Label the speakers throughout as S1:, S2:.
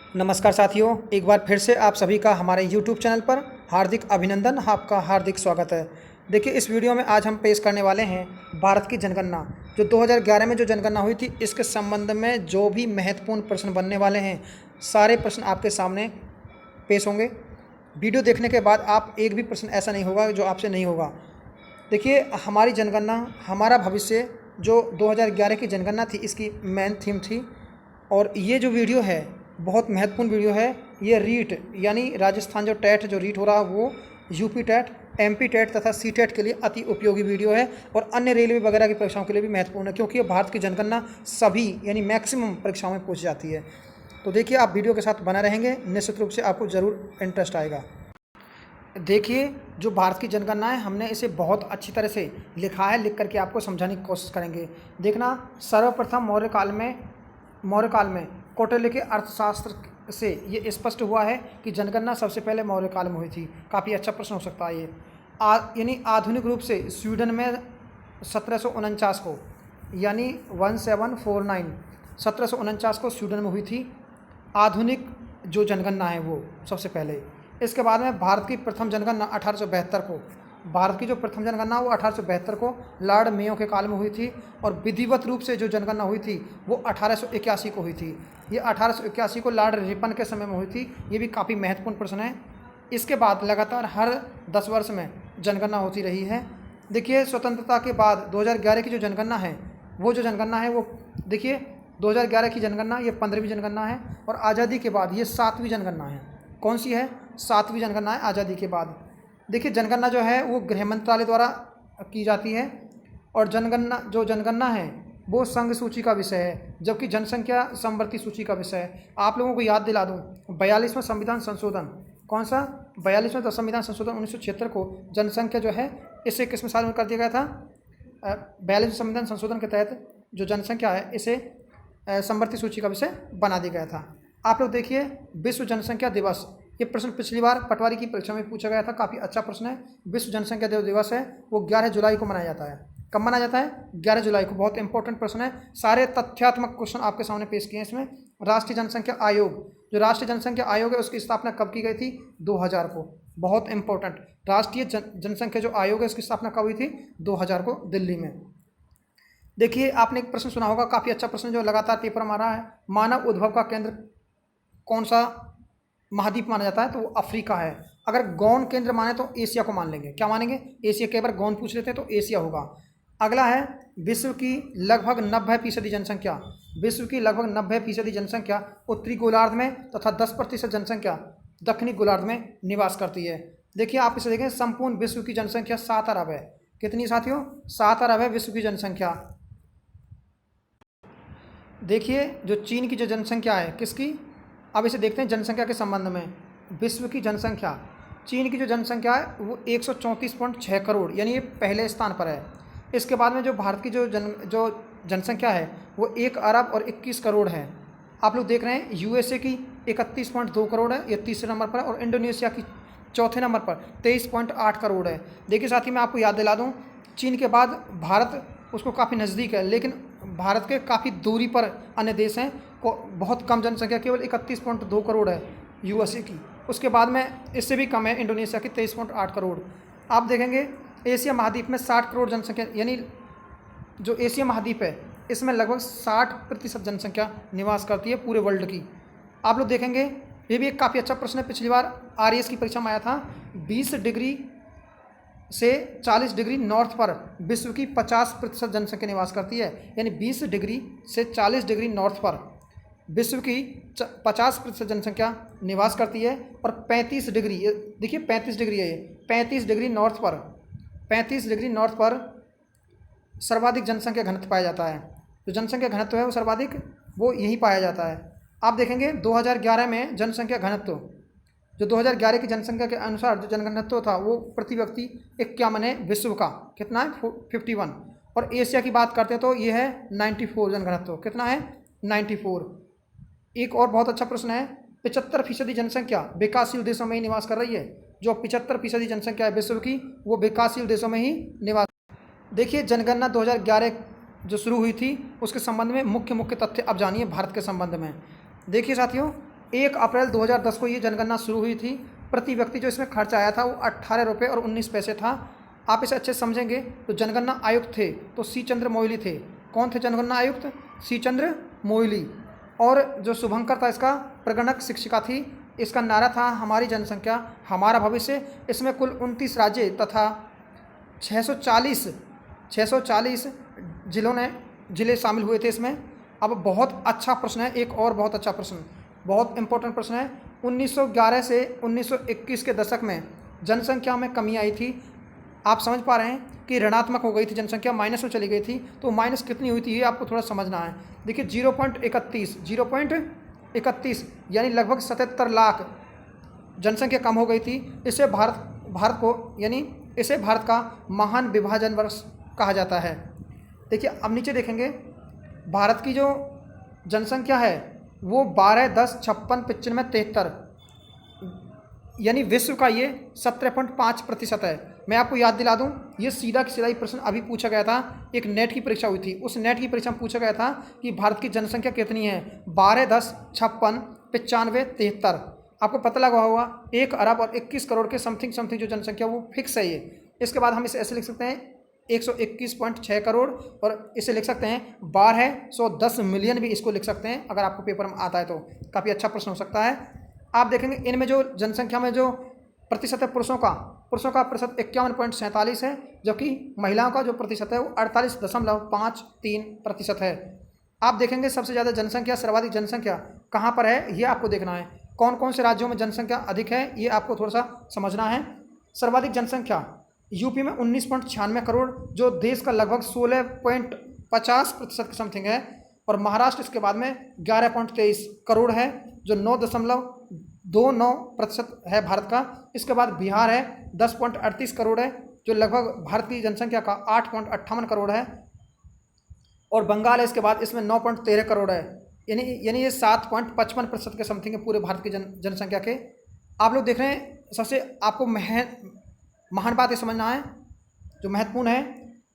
S1: नमस्कार साथियों, एक बार फिर से आप सभी का हमारे YouTube चैनल पर हार्दिक अभिनंदन, आपका हार्दिक स्वागत है। देखिए, इस वीडियो में आज हम पेश करने वाले हैं भारत की जनगणना, जो 2011 में जो जनगणना हुई थी, इसके संबंध में जो भी महत्वपूर्ण प्रश्न बनने वाले हैं, सारे प्रश्न आपके सामने पेश होंगे। वीडियो देखने के बाद आप एक भी प्रश्न ऐसा नहीं होगा जो आपसे नहीं होगा। देखिए, हमारी जनगणना हमारा भविष्य, जो 2011 की जनगणना थी, इसकी मेन थीम थी। और ये जो वीडियो है बहुत महत्वपूर्ण वीडियो है। ये रीट यानी राजस्थान जो टेट जो रीट हो रहा है वो यूपी टेट, एमपी टेट तथा सी टेट के लिए अति उपयोगी वीडियो है और अन्य रेलवे वगैरह की परीक्षाओं के लिए भी महत्वपूर्ण है, क्योंकि ये भारत की जनगणना सभी यानी मैक्सिमम परीक्षाओं में पूछी जाती है। तो देखिए, आप वीडियो के साथ बना रहेंगे, निश्चित रूप से आपको ज़रूर इंटरेस्ट आएगा। देखिए, जो भारत की जनगणना है, हमने इसे बहुत अच्छी तरह से लिखा है, लिख करके आपको समझाने की कोशिश करेंगे। देखना, सर्वप्रथम मौर्य काल में कौटिल्य के अर्थशास्त्र से ये स्पष्ट हुआ है कि जनगणना सबसे पहले मौर्य काल में हुई थी। काफ़ी अच्छा प्रश्न हो सकता है ये। यानी आधुनिक रूप से स्वीडन में 1749 को, यानी 1749 को स्वीडन में हुई थी आधुनिक जो जनगणना है वो सबसे पहले। इसके बाद में भारत की प्रथम जनगणना 1872 को, भारत की जो प्रथम जनगणना वो 1872 को लॉर्ड मेयो के काल में हुई थी। और विधिवत रूप से जो जनगणना हुई थी वो 1881 को हुई थी। ये 1881 को लॉर्ड रिपन के समय में हुई थी। ये भी काफ़ी महत्वपूर्ण प्रश्न है। इसके बाद लगातार हर 10 वर्ष में जनगणना होती रही है। देखिए, स्वतंत्रता के बाद 2011 की जो जनगणना है, वो जो जनगणना है वो देखिए 2011 की जनगणना ये 15वीं जनगणना है। और आज़ादी के बाद ये 7वीं जनगणना है। कौन सी है? 7वीं जनगणना है आज़ादी के बाद। देखिए, जनगणना जो है वो गृह मंत्रालय द्वारा की जाती है। और जनगणना है वो संघ सूची का विषय है, जबकि जनसंख्या समवर्ती सूची का विषय है। आप लोगों को याद दिला दूं, 42वां संविधान संशोधन, कौन सा? 42वां संविधान संशोधन 1976 को जनसंख्या जो है इसे किसमें शामिल कर दिया गया था? 42वें संविधान संशोधन के तहत जो जनसंख्या है इसे समवर्ती सूची का विषय बना दिया गया था। आप लोग देखिए, विश्व जनसंख्या दिवस, ये प्रश्न पिछली बार पटवारी की परीक्षा में पूछा गया था, काफ़ी अच्छा प्रश्न है। विश्व जनसंख्या दिवस है वो 11 जुलाई को मनाया जाता है। कब मनाया जाता है? 11 जुलाई को। बहुत इंपॉर्टेंट प्रश्न है, सारे तथ्यात्मक क्वेश्चन आपके सामने पेश किए हैं इसमें। राष्ट्रीय जनसंख्या आयोग, जो राष्ट्रीय जनसंख्या आयोग है उसकी स्थापना कब की गई थी? 2000 को। बहुत इंपॉर्टेंट, राष्ट्रीय जनसंख्या जो आयोग है उसकी स्थापना कब हुई थी? 2000 को, दिल्ली में। देखिए, आपने एक प्रश्न सुना होगा, काफ़ी अच्छा प्रश्न जो लगातार पेपर में आ रहा है। मानव उद्भव का केंद्र कौन सा महाद्वीप माना जाता है? तो वो अफ्रीका है। अगर गौण केंद्र माने तो एशिया को मान लेंगे। क्या मानेंगे? एशिया। के बार गौण पूछ लेते हैं तो एशिया होगा। अगला है, विश्व की लगभग 90% जनसंख्या, विश्व की लगभग 90% जनसंख्या उत्तरी गोलार्ध में तथा 10% जनसंख्या दक्षिणी गोलार्ध में निवास करती है। देखिए, आप इसे देखें, संपूर्ण विश्व की जनसंख्या 7 अरब है। कितनी साथियों? 7 अरब है विश्व की जनसंख्या। देखिए, जो चीन की जो जनसंख्या है, किसकी? अब इसे देखते हैं जनसंख्या के संबंध में। विश्व की जनसंख्या, चीन की जो जनसंख्या है वो 134.6 करोड़, यानी ये पहले स्थान पर है। इसके बाद में जो भारत की जो जनसंख्या है वो 1 अरब और 21 करोड़ है। आप लोग देख रहे हैं, यूएसए की 31.2 करोड़ है, ये तीसरे नंबर पर है। और इंडोनेशिया की चौथे नंबर पर 23.8 करोड़ है। देखिए साथी, मैं आपको याद दिला दूँ, चीन के बाद भारत उसको काफ़ी नज़दीक है, लेकिन भारत के काफ़ी दूरी पर अन्य देश हैं को बहुत कम जनसंख्या, केवल 31.2 करोड़ है यूएसए की। उसके बाद में इससे भी कम है इंडोनेशिया की 23.8 करोड़। आप देखेंगे, एशिया महाद्वीप में 60 करोड़ जनसंख्या, यानी जो एशिया महाद्वीप है इसमें लगभग 60% जनसंख्या निवास करती है पूरे वर्ल्ड की। आप लोग देखेंगे, ये भी एक काफ़ी अच्छा प्रश्न है, पिछली बार आरएएस की परीक्षा में आया था। 20 डिग्री से 40 डिग्री नॉर्थ पर विश्व की 50% जनसंख्या निवास करती है। यानी 20 डिग्री से 40 डिग्री नॉर्थ पर विश्व की 50% जनसंख्या निवास करती है। और 35 डिग्री, ये देखिए 35 डिग्री है, ये 35 डिग्री नॉर्थ पर, 35 डिग्री नॉर्थ पर सर्वाधिक जनसंख्या घनत्व पाया जाता है। जो जनसंख्या घनत्व है वो सर्वाधिक वो यही पाया जाता है। आप देखेंगे 2011 में जनसंख्या घनत्व, जो 2011 की जनसंख्या के अनुसार जो जनघनत्व था वो प्रति व्यक्ति 51 है विश्व का। कितना है? 51। और एशिया की बात करते हैं तो ये है 94 जनघनत्व। कितना है? 94। एक और बहुत अच्छा प्रश्न है, 75% जनसंख्या विकासशील देशों में ही निवास कर रही है। जो 75% जनसंख्या है विश्व की वो विकासशील देशों में ही निवास। देखिए, जनगणना 2011 जो शुरू हुई थी उसके संबंध में मुख्य तथ्य अब जानिए भारत के संबंध में। देखिए साथियों, 1 अप्रैल 2010 को ये जनगणना शुरू हुई थी। प्रति व्यक्ति जो इसमें खर्च आया था वो 18 रुपये और 19 पैसे था। आप इसे अच्छे से समझेंगे तो जनगणना आयुक्त थे तो सी चंद्र मोइली थे। कौन थे जनगणना आयुक्त? सी चंद्र मोइली। और जो शुभंकर था इसका प्रगणक शिक्षिका थी। इसका नारा था हमारी जनसंख्या हमारा भविष्य। इसमें कुल 29 राज्य तथा 640 जिले शामिल हुए थे इसमें। अब बहुत अच्छा प्रश्न है, एक और बहुत अच्छा प्रश्न, बहुत इंपॉर्टेंट प्रश्न है। 1911 से 1921 के दशक में जनसंख्या में कमी आई थी। आप समझ पा रहे हैं कि ऋणात्मक हो गई थी जनसंख्या, माइनस में चली गई थी। तो माइनस कितनी हुई थी ये आपको थोड़ा समझना है। देखिए 0.31 यानी लगभग 77 लाख जनसंख्या कम हो गई थी। इसे भारत को यानी इसे भारत का महान विभाजन वर्ष कहा जाता है। देखिए अब नीचे देखेंगे भारत की जो जनसंख्या है वो 12, 10, 56, 95, 73 यानी विश्व का ये 17.5% है। मैं आपको याद दिला दूं, ये सीधा की सीधा ही प्रश्न अभी पूछा गया था। एक नेट की परीक्षा हुई थी, उस नेट की परीक्षा में पूछा गया था कि भारत की जनसंख्या कितनी है। 12, 10, 56, 95, 73। आपको पता लगा होगा 1 अरब और 21 करोड़ के समथिंग जो जनसंख्या वो फिक्स है ये। इसके बाद हम इसे ऐसे लिख सकते हैं 121.6 करोड़ और इसे लिख सकते हैं 1210 मिलियन भी इसको लिख सकते हैं। अगर आपको पेपर में आता है तो काफ़ी अच्छा प्रश्न हो सकता है। आप देखेंगे इनमें जो जनसंख्या में जो प्रतिशत है पुरुषों का प्रतिशत 51.47 है, जबकि महिलाओं का जो प्रतिशत है वो 48.53% है। आप देखेंगे सबसे ज़्यादा जनसंख्या, सर्वाधिक जनसंख्या कहाँ पर है ये आपको देखना है। कौन कौन से राज्यों में जनसंख्या अधिक है ये आपको थोड़ा सा समझना है। सर्वाधिक जनसंख्या यूपी में 19.96 करोड़ जो देश का लगभग 16.50% के समथिंग है। और महाराष्ट्र इसके बाद में 11.23 करोड़ है जो 9.29% है भारत का। इसके बाद बिहार है 10.38 करोड़ है जो लगभग भारत की जनसंख्या का 8.58 करोड़ है। और बंगाल है इसके बाद, इसमें 9.13 करोड़ है, यानी ये 7.55% के समथिंग है पूरे भारत की जनसंख्या के। आप लोग देख रहे हैं सबसे आपको महान बात ये समझना है जो महत्वपूर्ण है।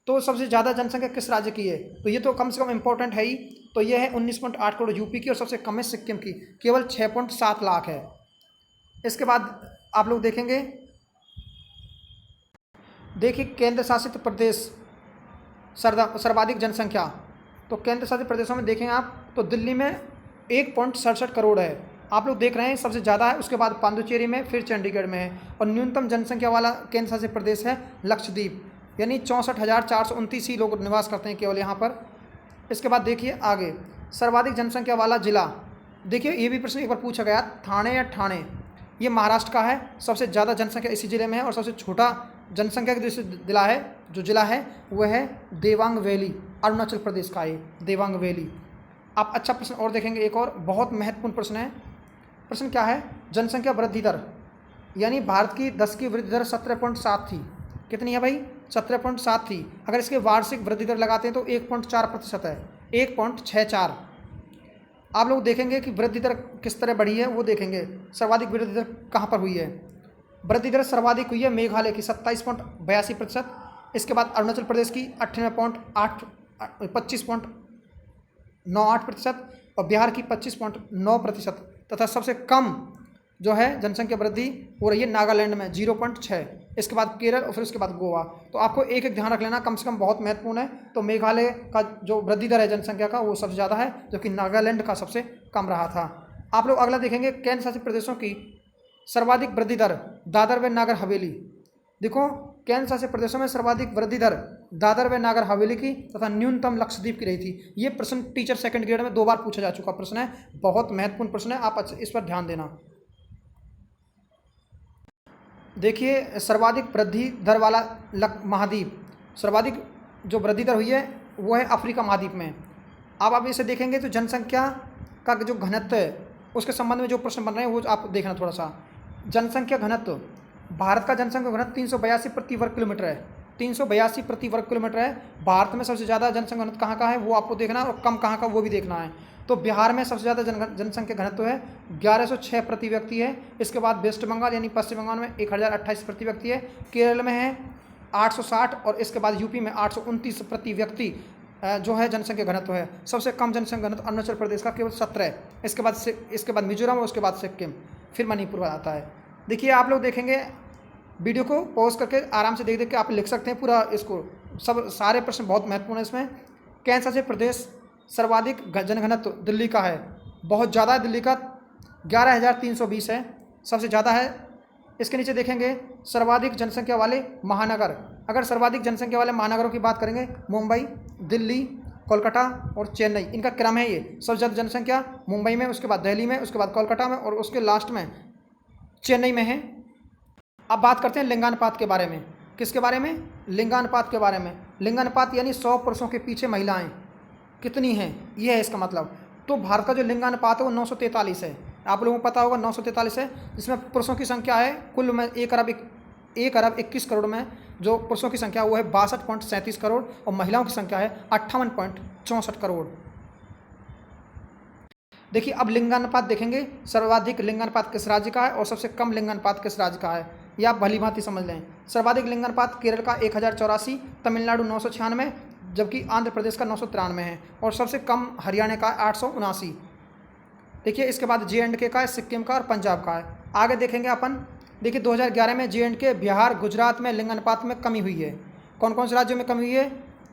S1: तो सबसे ज़्यादा जनसंख्या किस राज्य की है, तो ये तो कम से कम इम्पोर्टेंट है ही। तो ये है 19.8 करोड़ यूपी की और सबसे कम है सिक्किम की, केवल 6.7 लाख है। इसके बाद आप लोग देखेंगे, देखिए केंद्र शासित प्रदेश सर्वाधिक जनसंख्या। तो केंद्र शासित प्रदेशों में देखें आप तो दिल्ली में 1.67 करोड़ है, आप लोग देख रहे हैं सबसे ज़्यादा है। उसके बाद पांडुचेरी में, फिर चंडीगढ़ में है। और न्यूनतम जनसंख्या वाला केंद्र शासित प्रदेश है लक्षद्वीप, यानी 64,429 ही लोग निवास करते हैं केवल यहाँ पर। इसके बाद देखिए आगे सर्वाधिक जनसंख्या वाला जिला। देखिए ये भी प्रश्न एक बार पूछा गया, थाने या ठाणे, ये महाराष्ट्र का है। सबसे ज़्यादा जनसंख्या इसी जिले में है और सबसे छोटा जनसंख्या की दृष्टि जो जिला है वह है देवांग वैली, अरुणाचल प्रदेश का ये देवांग वैली। आप अच्छा प्रश्न और देखेंगे, एक और बहुत महत्वपूर्ण प्रश्न है। प्रश्न क्या है, जनसंख्या वृद्धि दर, यानी भारत की 10 की वृद्धि दर 17.7 थी। कितनी है भाई? 17.7 थी। अगर इसके वार्षिक वृद्धि दर लगाते हैं तो 1.4% है, 1.64। आप लोग देखेंगे कि वृद्धि दर किस तरह बढ़ी है वो देखेंगे। सर्वाधिक वृद्धि दर कहाँ पर हुई है? वृद्धि दर सर्वाधिक हुई है मेघालय की 27.82%। इसके बाद अरुणाचल प्रदेश की 25.98% और बिहार की 25.9%। तथा सबसे कम जो है जनसंख्या वृद्धि हो रही है नागालैंड में 0.6। इसके बाद केरल और फिर उसके बाद गोवा। तो आपको एक एक ध्यान रख लेना, कम से कम बहुत महत्वपूर्ण है। तो मेघालय का जो वृद्धि दर है जनसंख्या का वो सबसे ज़्यादा है, जबकि नागालैंड का सबसे कम रहा था। आप लोग अगला देखेंगे केंद्र शासित प्रदेशों की सर्वाधिक वृद्धि दर, दादर व नागर हवेली। देखो केंद्र शासित प्रदेशों में सर्वाधिक वृद्धि दर दादर व नागर हवेली की तथा न्यूनतम लक्षद्वीप की रही थी। ये प्रश्न टीचर सेकंड ग्रेड में 2 बार पूछा जा चुका प्रश्न है, बहुत महत्वपूर्ण प्रश्न है, आप इस पर ध्यान देना। देखिए सर्वाधिक वृद्धि दर वाला महाद्वीप, सर्वाधिक जो वृद्धि दर हुई है वो है अफ्रीका महाद्वीप में। आप इसे देखेंगे तो जनसंख्या का जो घनत्व है उसके संबंध में जो प्रश्न बन रहे हैं वो आप देखना थोड़ा सा। जनसंख्या घनत्व, भारत का जनसंख्या घनत्व 382 प्रति वर्ग किलोमीटर है, 382 प्रति वर्ग किलोमीटर है। भारत में सबसे ज़्यादा जनसंख्या घनत्व कहाँ का है वो आपको देखना है और कम कहाँ का वो भी देखना है। तो बिहार में सबसे ज़्यादा जनसंख्या घनत्व है 1106 प्रति व्यक्ति है। इसके बाद वेस्ट बंगाल यानी पश्चिम बंगाल में 1028 प्रति व्यक्ति है। केरल में है 860 और इसके बाद यूपी में 829 प्रति व्यक्ति जो है जनसंख्या घनत्व है, सबसे कम जनसंख्या घनत्व अरुणाचल प्रदेश का केवल 17। इसके बाद मिजोरम और उसके बाद सिक्किम, फिर मणिपुर आता है। देखिए आप लोग देखेंगे, वीडियो को पॉज करके आराम से देख देख के आप लिख सकते हैं पूरा इसको, सब सारे प्रश्न बहुत महत्वपूर्ण है इसमें। कैन सा प्रदेश सर्वाधिक जनघनत्व दिल्ली का है, बहुत ज़्यादा है, दिल्ली का 11,320 है, सबसे ज़्यादा है। इसके नीचे देखेंगे सर्वाधिक जनसंख्या वाले महानगर, अगर सर्वाधिक जनसंख्या वाले महानगरों की बात करेंगे, मुंबई, दिल्ली, कोलकाता और चेन्नई, इनका क्रम है ये। सबसे ज़्यादा जनसंख्या मुंबई में, उसके बाद दिल्ली में, उसके बाद कोलकाता में और उसके लास्ट में चेन्नई में है। अब बात करते हैं लिंगानुपात के बारे में। किसके बारे में? लिंगानुपात के बारे में। लिंगानुपात यानी 100 पुरुषों के पीछे महिलाएं कितनी हैं, ये है इसका मतलब। तो भारत का जो लिंगानुपात है वो 943 है, आप लोगों को पता होगा 943 है, जिसमें पुरुषों की संख्या है कुल में 1 अरब 21 करोड़ में जो पुरुषों की संख्या वो है 62.37 करोड़ और महिलाओं की संख्या है 58.64 करोड़। देखिए अब लिंगानुपात देखेंगे, सर्वाधिक लिंगानुपात किस राज्य का है और सबसे कम लिंगानुपात किस राज्य का है, ये आप भली भांति समझ लें। सर्वाधिक लिंगानुपात केरल का 1084, तमिलनाडु 996, जबकि आंध्र प्रदेश का 993 है और सबसे कम हरियाणा का 879। देखिए इसके बाद J&K का है, सिक्किम का और पंजाब का है। आगे देखेंगे अपन, देखिए 2011 में J&K, बिहार, गुजरात में लिंगानुपात में कमी हुई है। कौन कौन से राज्यों में कमी हुई है?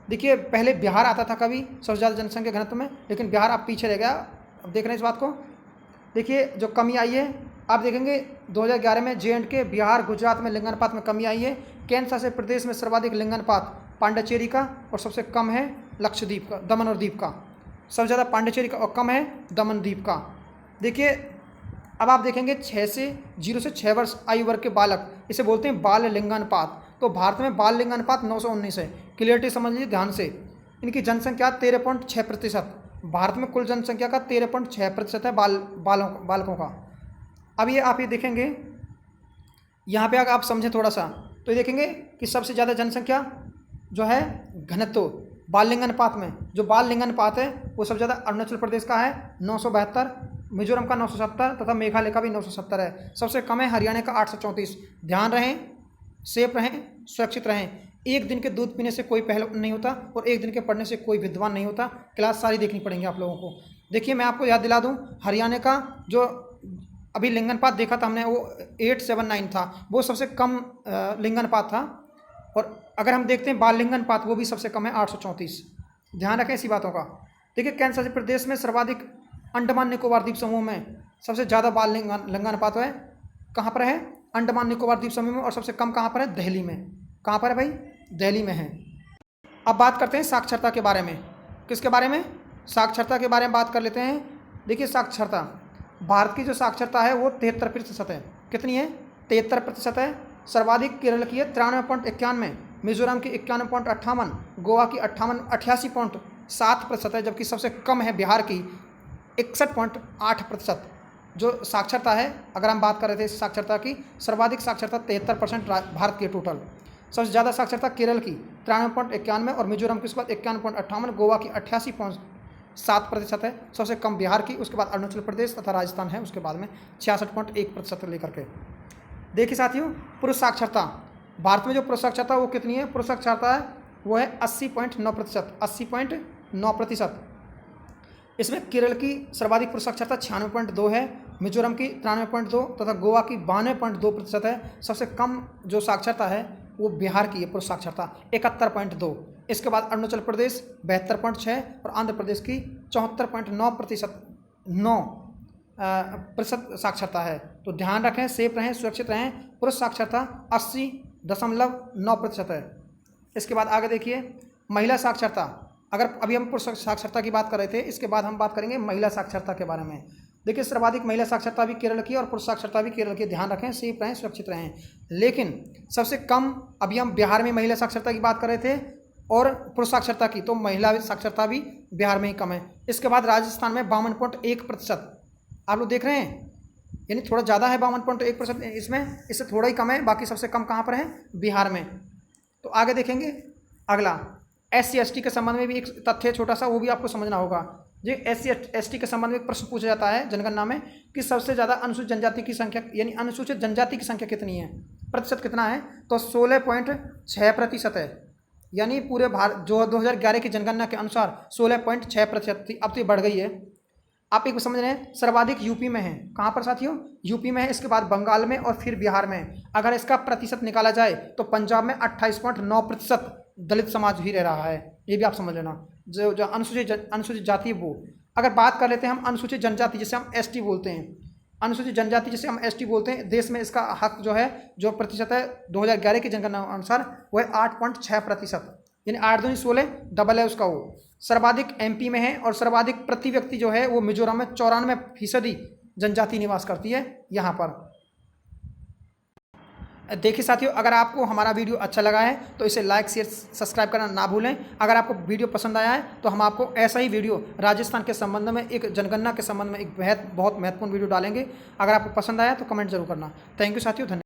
S1: देखिए पहले बिहार आता था कभी सबसे ज़्यादा जनसंख्या घनत्व में, लेकिन बिहार अब पीछे रह गया। अब देख रहे हैं इस बात को। देखिए जो कमी आई है आप देखेंगे 2011 में J&K, बिहार, गुजरात में लिंगानुपात में कमी आई है। केंद्र शासित प्रदेश में सर्वाधिक लिंगानुपात पांडिचेरी का और सबसे कम है लक्षद्वीप का, दमन और दीप का। सबसे ज़्यादा पांडिचेरी का और कम है दमन द्वीप का। देखिए अब आप देखेंगे 0 से 6 वर्ष आयु वर्ग के बालक, इसे बोलते हैं बाल लिंगानुपात। तो भारत में बाल लिंगानुपात 919 है। क्लियरिटी समझ लीजिए ध्यान से। इनकी जनसंख्या 13.6%, भारत में कुल जनसंख्या का 13.6% है बालकों का। अब ये आप ये देखेंगे यहाँ पे अगर आप समझें थोड़ा सा तो ये देखेंगे कि सबसे ज़्यादा जनसंख्या जो है घनत्व बाल लिंगानुपात में, जो बाल लिंगानुपात है वो सबसे ज़्यादा अरुणाचल प्रदेश का है 972, मिजोरम का 970 तथा मेघालय का भी 970 है। सबसे कम है हरियाणा का 834। ध्यान रहें, सेफ रहें, सुरक्षित रहें। एक दिन के दूध पीने से कोई पहलवान नहीं होता और एक दिन के पढ़ने से कोई विद्वान नहीं होता। क्लास सारी देखनी पड़ेंगी आप लोगों को। देखिए मैं आपको याद दिला दूं, हरियाणा का जो अभी लिंगानुपात देखा था हमने वो 879 था, वो सबसे कम लिंगानुपात था। और अगर हम देखते हैं बाल लिंगानुपात वो भी सबसे कम है 834। ध्यान रखें इसी बातों का। देखिए केंद्र शासित प्रदेश में सर्वाधिक अंडमान निकोबार द्वीप समूह में सबसे ज़्यादा बाल लिंगानुपात है, कहाँ पर है? अंडमान निकोबार द्वीप समूह में। और सबसे कम कहाँ पर है? दिल्ली में। कहाँ पर है भाई? दिल्ली में है। अब बात करते हैं साक्षरता के बारे में। किसके बारे में? साक्षरता के बारे में बात कर लेते हैं। देखिए साक्षरता, भारत की जो साक्षरता है वो 73% है। कितनी है? 73% है। सर्वाधिक केरल की है 93.91, मिजोरम की 91.58, गोवा की 88.7% है, जबकि सबसे कम है बिहार की 61.8%। जो साक्षरता है, अगर हम बात कर रहे थे साक्षरता की, सर्वाधिक साक्षरता 73% भारत की टोटल। सबसे ज़्यादा साक्षरता केरल की 93.91 और मिजोरम की उसके बाद 51.58, गोवा की 88.7% है। सबसे कम बिहार की, उसके बाद अरुणाचल प्रदेश तथा राजस्थान है, उसके बाद में 66.1% लेकर के। देखिए साथियों, पुरुष साक्षरता, भारत में जो पुरुष साक्षरता वो कितनी है? पुरुष साक्षरता है वो है 80.9%, 80.9%। इसमें केरल की सर्वाधिक पुरुष साक्षरता 96.2 है, मिजोरम की 93.2 तथा गोवा की 92.2% है। सबसे कम जो साक्षरता है वो बिहार की है पुरुष साक्षरता 71.2। इसके बाद अरुणाचल प्रदेश 72.6 और आंध्र प्रदेश की 74.9% साक्षरता है। तो ध्यान रखें, सेफ रहें, सुरक्षित रहें। पुरुष साक्षरता 80.9% है। इसके बाद आगे देखिए महिला साक्षरता। अगर अभी हम पुरुष साक्षरता की बात कर रहे थे, इसके बाद हम बात करेंगे महिला साक्षरता के बारे में। देखिए सर्वाधिक महिला साक्षरता भी केरल की और पुरुष साक्षरता भी केरल की। ध्यान रखें, सेफ रहें, सुरक्षित रहें। लेकिन सबसे कम, अभी हम बिहार में महिला साक्षरता की बात कर रहे थे और पुरुष साक्षरता की, तो महिला साक्षरता भी बिहार में ही कम है। इसके बाद राजस्थान में 52.1%। आप लोग देख रहे हैं, यानी थोड़ा ज़्यादा है 52.1% इसमें, इससे थोड़ा ही कम है। बाकी सबसे कम कहाँ पर है? बिहार में। तो आगे देखेंगे अगला, SC/ST के संबंध में भी एक तथ्य छोटा सा, वो भी आपको समझना होगा। जो SC/ST के संबंध में एक प्रश्न पूछा जाता है जनगणना में कि सबसे ज़्यादा अनुसूचित जनजाति की संख्या, यानी अनुसूचित जनजाति की संख्या कितनी है, प्रतिशत कितना है? तो 16.6% है। यानी पूरे भारत जो 2011 की जनगणना के अनुसार 16.6% थी, अब तो ये बढ़ गई है। आप एक समझ रहे हैं, सर्वाधिक यूपी में है। कहाँ पर साथियों? यूपी में है, इसके बाद बंगाल में और फिर बिहार में। अगर इसका प्रतिशत निकाला जाए तो पंजाब में 28.9% दलित समाज ही रह रहा है। ये भी आप समझ लेना। जो जो अनुसूचित जाति वो, अगर बात कर लेते हैं हम अनुसूचित जनजाति, जिसे हम एसटी बोलते हैं, अनुसूचित जनजाति जिसे हम एसटी बोलते हैं, देश में इसका हक जो है, जो प्रतिशत है 2011 की जनगणना अनुसार वो है 8.6%, यानी 8 दूनी 16, डबल है उसका वो। सर्वाधिक एमपी में है और सर्वाधिक प्रति व्यक्ति जो है वो मिजोरम में 94% जनजाति निवास करती है यहाँ पर। देखिए साथियों, अगर आपको हमारा वीडियो अच्छा लगा है तो इसे लाइक शेयर सब्सक्राइब करना ना भूलें। अगर आपको वीडियो पसंद आया है तो हम आपको ऐसा ही वीडियो राजस्थान के संबंध में, एक जनगणना के संबंध में एक बहुत महत्वपूर्ण वीडियो डालेंगे। अगर आपको पसंद आया तो कमेंट जरूर करना। थैंक यू साथियों, धन्यवाद।